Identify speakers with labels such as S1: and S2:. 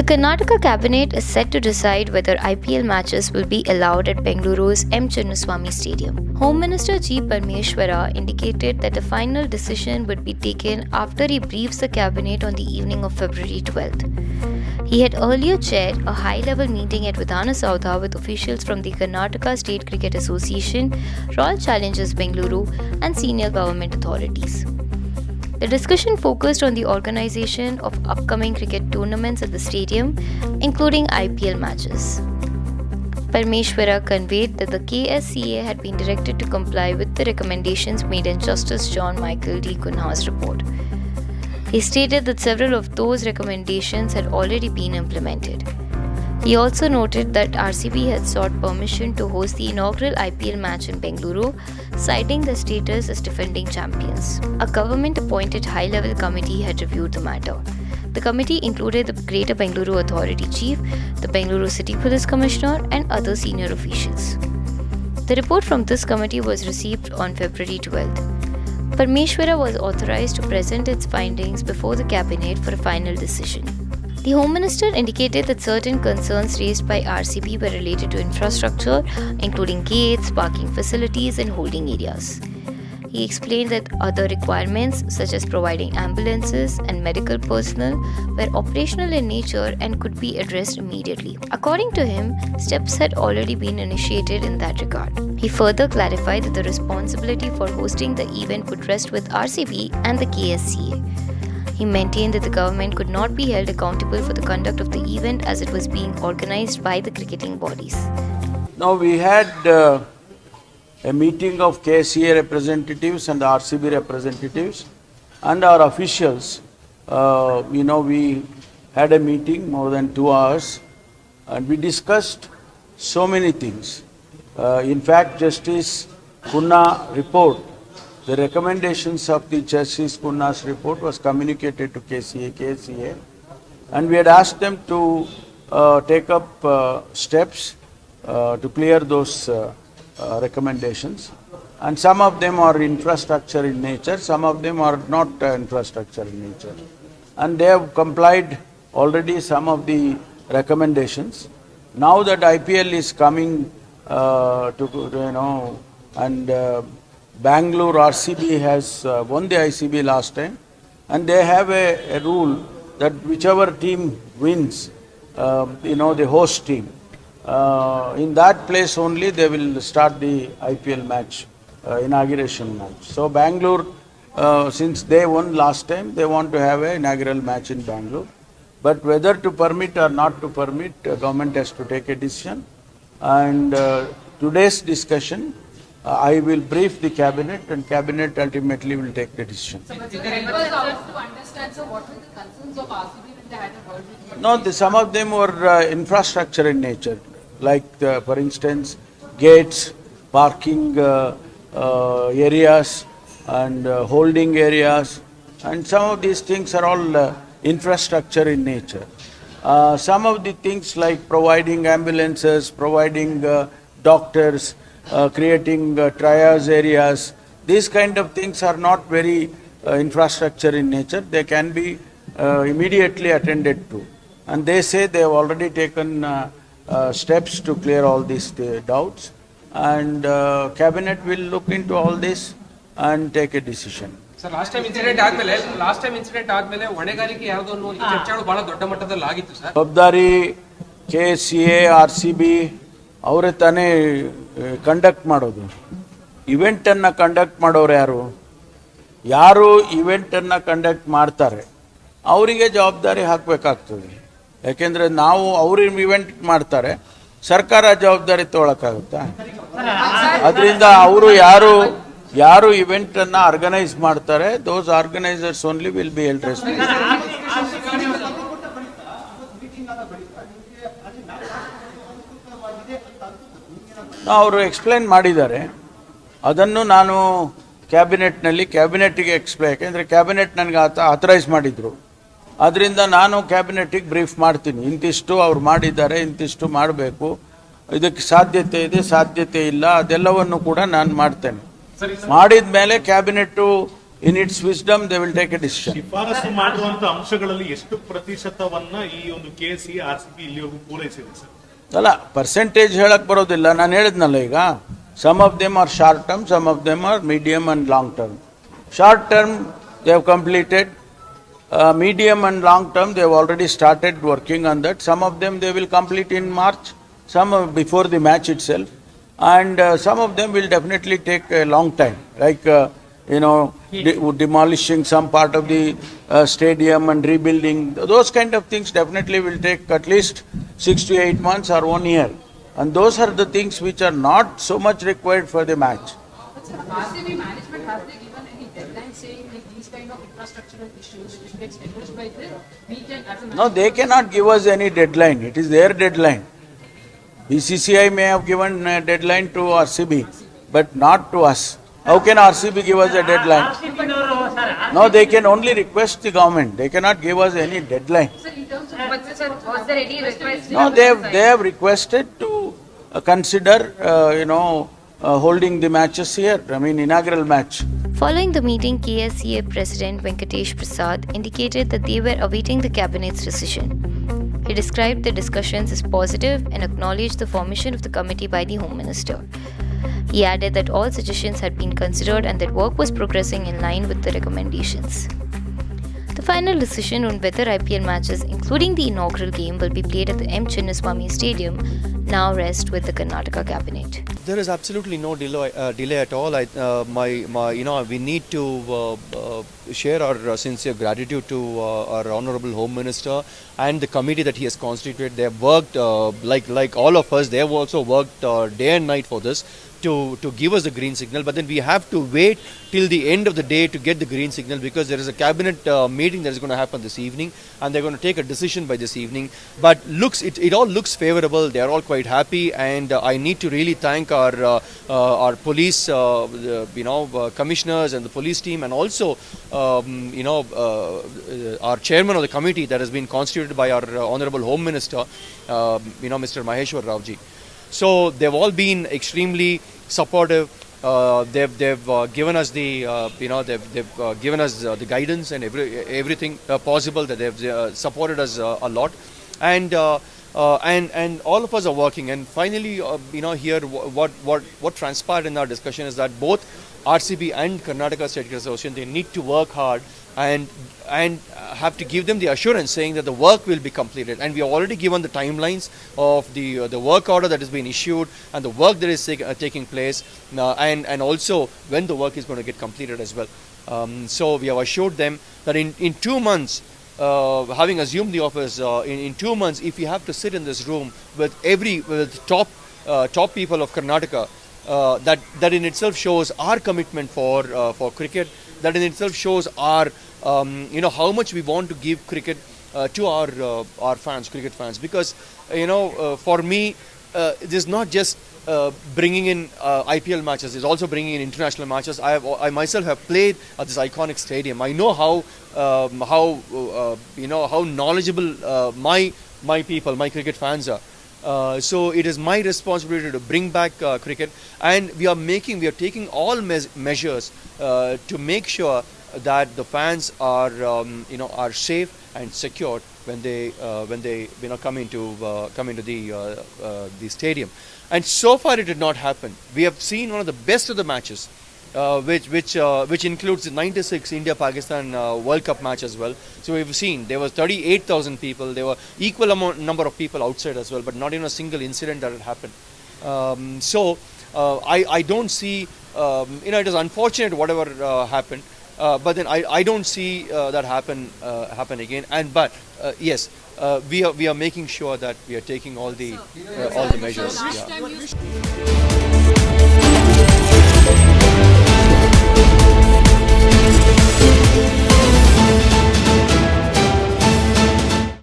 S1: Karnataka Cabinet is set to decide whether IPL matches will be allowed at Bengaluru's M. Chinnaswamy Stadium. Home Minister G Parameshwara indicated that the final decision would be taken after he briefs the Cabinet on the evening of February 12th. He had earlier chaired a high-level meeting at Vidhana Soudha with officials from the Karnataka State Cricket Association, Royal Challengers Bengaluru, and senior government authorities. The discussion focused on the organization of upcoming cricket tournaments at the stadium, including IPL matches. Parameshwara conveyed that the KSCA had been directed to comply with the recommendations made in Justice John Michael D. Kunha's report. He stated that several of those recommendations had already been implemented. He also noted that RCB had sought permission to host the inaugural IPL match in Bengaluru, citing their status as defending champions. A government-appointed high-level committee had reviewed the matter. The committee included the Greater Bengaluru Authority Chief, the Bengaluru City Police Commissioner, and other senior officials. The report from this committee was received on February 12th. Parameshwara was authorized to present its findings before the Cabinet for a final decision. The Home Minister indicated that certain concerns raised by RCB were related to infrastructure, including gates, parking facilities, and holding areas. He explained that other requirements, such as providing ambulances and medical personnel, were operational in nature and could be addressed immediately. According to him, steps had already been initiated in that regard. He further clarified that the responsibility for hosting the event would rest with RCB and the KSCA. He maintained that the government could not be held accountable for the conduct of the event as it was being organized by the cricketing bodies.
S2: Now we had a meeting of KSCA representatives and RCB representatives and our officials. We had a meeting more than 2 hours and we discussed so many things. In fact, Justice Kunna report, the recommendations of the Justice Kunna's report was communicated to KSCA, and we had asked them to take up steps to clear those recommendations. And some of them are infrastructure in nature, some of them are not infrastructure in nature. And they have complied already some of the recommendations. Now that IPL is coming and Bangalore RCB has won the ICB last time, and they have a rule that whichever team wins, the host team, in that place only they will start the IPL match, inauguration match. So Bangalore, since they won last time, they want to have an inaugural match in Bangalore. But whether to permit or not to permit, government has to take a decision. And today's discussion, I will brief the Cabinet and Cabinet ultimately will take the decision.
S3: To understand, so what were the concerns of RCB when they had a word with you?
S2: No, some of them were infrastructure in nature, like for instance, gates, parking areas and holding areas, and some of these things are all infrastructure in nature. Some of the things like providing ambulances, providing doctors, creating triage areas, these kind of things are not very infrastructure in nature. They can be immediately attended to. And they say they have already taken steps to clear all these doubts. And Cabinet will look into all this and take a decision.
S4: Sir, last time incident ಆದ್ಮೇಲೆ ಹೊಣೆಗಾರಿಕೆ ಯಾವುದು ಅನ್ನೋ ಈ ಚರ್ಚೆಗಳು ಬಹಳ ದೊಡ್ಡ ಮಟ್ಟದಲ್ಲಿ ಆಗಿತ್ತು ಸರ್.
S2: ಜವಾಬ್ದಾರಿ KSCA, RCB ಅವರೇ ತಾನೇ ಕಂಡಕ್ಟ್ ಮಾಡೋದು. ಇವೆಂಟನ್ನು ಕಂಡಕ್ಟ್ ಮಾಡೋರು ಯಾರು ಇವೆಂಟನ್ನು ಕಂಡಕ್ಟ್ ಮಾಡ್ತಾರೆ ಅವರಿಗೆ ಜವಾಬ್ದಾರಿ ಹಾಕಬೇಕಾಗ್ತದೆ. ಯಾಕೆಂದರೆ ನಾವು ಅವರು ಇವೆಂಟ್ ಮಾಡ್ತಾರೆ, ಸರ್ಕಾರ ಜವಾಬ್ದಾರಿ ತಗೊಳಕ್ಕಾಗುತ್ತಾ? ಅದರಿಂದ ಅವರು ಯಾರು ಇವೆಂಟನ್ನು ಆರ್ಗನೈಸ್ ಮಾಡ್ತಾರೆ, those organisers only will be held responsible. ಅವರು ಎಕ್ಸ್ಪ್ಲೈನ್ ಮಾಡಿದ್ದಾರೆ, ಅದನ್ನು ನಾನು ಕ್ಯಾಬಿನೆಟ್ಗೆ ಎಕ್ಸ್ಪ್ಲೈನ್, ಯಾಕೆಂದರೆ ಕ್ಯಾಬಿನೆಟ್ ನನಗೆ ಆಥರೈಸ್ ಮಾಡಿದರು. ಅದರಿಂದ ನಾನು ಕ್ಯಾಬಿನೆಟ್ಟಿಗೆ ಬ್ರೀಫ್ ಮಾಡ್ತೀನಿ, ಇಂತಿಷ್ಟು ಅವ್ರು ಮಾಡಿದ್ದಾರೆ, ಇಂತಿಷ್ಟು ಮಾಡಬೇಕು, ಇದಕ್ಕೆ ಸಾಧ್ಯತೆ ಇದೆ, ಸಾಧ್ಯತೆ ಇಲ್ಲ, ಅದೆಲ್ಲವನ್ನು ಕೂಡ ನಾನು ಮಾಡ್ತೇನೆ. ಮಾಡಿದ ಮೇಲೆ cabinet in its wisdom, they will take a decision.
S5: ಶಿಫಾರಸು ಮಾಡುವಂತ ಅಂಶಗಳಲ್ಲಿ ಎಷ್ಟು ಪ್ರತಿಶತವನ್ನ ಈ ಒಂದು KSCA RCB ಇಲ್ಲಿವರೆಗೂ ಪೂರೈಸಿದೆ ಸರ್?
S2: ಅಲ್ಲ, ಪರ್ಸೆಂಟೇಜ್ ಹೇಳಕ್ ಬರೋದಿಲ್ಲ. ನಾನು ಹೇಳಿದ್ನಲ್ಲ ಈಗ, some of them are short term, some of them are medium and long term. Short term they have completed, medium and long term they have already started working on that. Some of them they will complete in March, some before the match itself, and some of them will definitely take a long time, like demolishing some part of the stadium and rebuilding. Those kind of things definitely will take at least 6 to 8 months or 1 year. And those are the things which are not so much required for the match.
S3: But sir, RCB management, have they given any deadline saying like these kind of infrastructural issues, if it gets addressed by this, we can as a
S2: No, they cannot give us any deadline. It is their deadline. BCCI may have given a deadline to RCB, but not to us. How can RCB give us a deadline? No, they can only request the government. They cannot give us any deadline.
S3: sir, in terms of
S6: But sir, was there any request?
S2: No, they have requested to consider, holding the matches here. I mean, inaugural match.
S1: Following the meeting, KSCA President Venkatesh Prasad indicated that they were awaiting the Cabinet's decision. He described the discussions as positive and acknowledged the formation of the committee by the Home Minister. He added that all suggestions had been considered and that work was progressing in line with the recommendations. The final decision on whether IPL matches, including the inaugural game, will be played at the M. Chinnaswamy Stadium now rests with the Karnataka Cabinet.
S7: There is absolutely no delay at all. We need to share our sincere gratitude to our Honorable Home Minister and the committee that he has constituted. They have worked like all of us. They have also worked day and night for this to give us the green signal. But then we have to wait till the end of the day to get the green signal, because there is a cabinet meeting that is going to happen this evening, and they're going to take a decision by this evening. But it all looks favorable. They are all quite happy, and I need to really thank our police, commissioners and the police team, and also our chairman of the committee that has been constituted by our Honorable Home Minister, Mr. Maheshwar Ravji. So they've all been extremely supportive. They've given us they've given us the guidance and everything possible. That they've supported us a lot, and all of us are working. And finally, here what transpired in our discussion is that both RCB and Karnataka State Cricket Association, they need to work hard and have to give them the assurance saying that the work will be completed. And we have already given the timelines of the work order that has been issued and the work that is taking place, and also when the work is going to get completed as well. So we have assured them that in 2 months, having assumed the office, in 2 months, if we have to sit in this room with top people of Karnataka, that in itself shows our commitment for cricket. That in itself shows our how much we want to give cricket to our fans, cricket fans. Because for me, it is not just bringing in IPL matches; it's also bringing in international matches. I myself have played at this iconic stadium. I know how knowledgeable my people, my cricket fans are. So it is my responsibility to bring back cricket, and we are taking all measures to make sure that the fans are safe and secured when they come into the stadium. And so far it did not happen. We have seen one of the best of the matches, which includes the 96 India-Pakistan World Cup match as well. So we've seen there was 38,000 people. There were equal number of people outside as well, but not even a single incident that had happened. I don't see, it is unfortunate whatever happened, but then I don't see that happen again. But yes, we are making sure that we are taking all the measures.
S3: last time you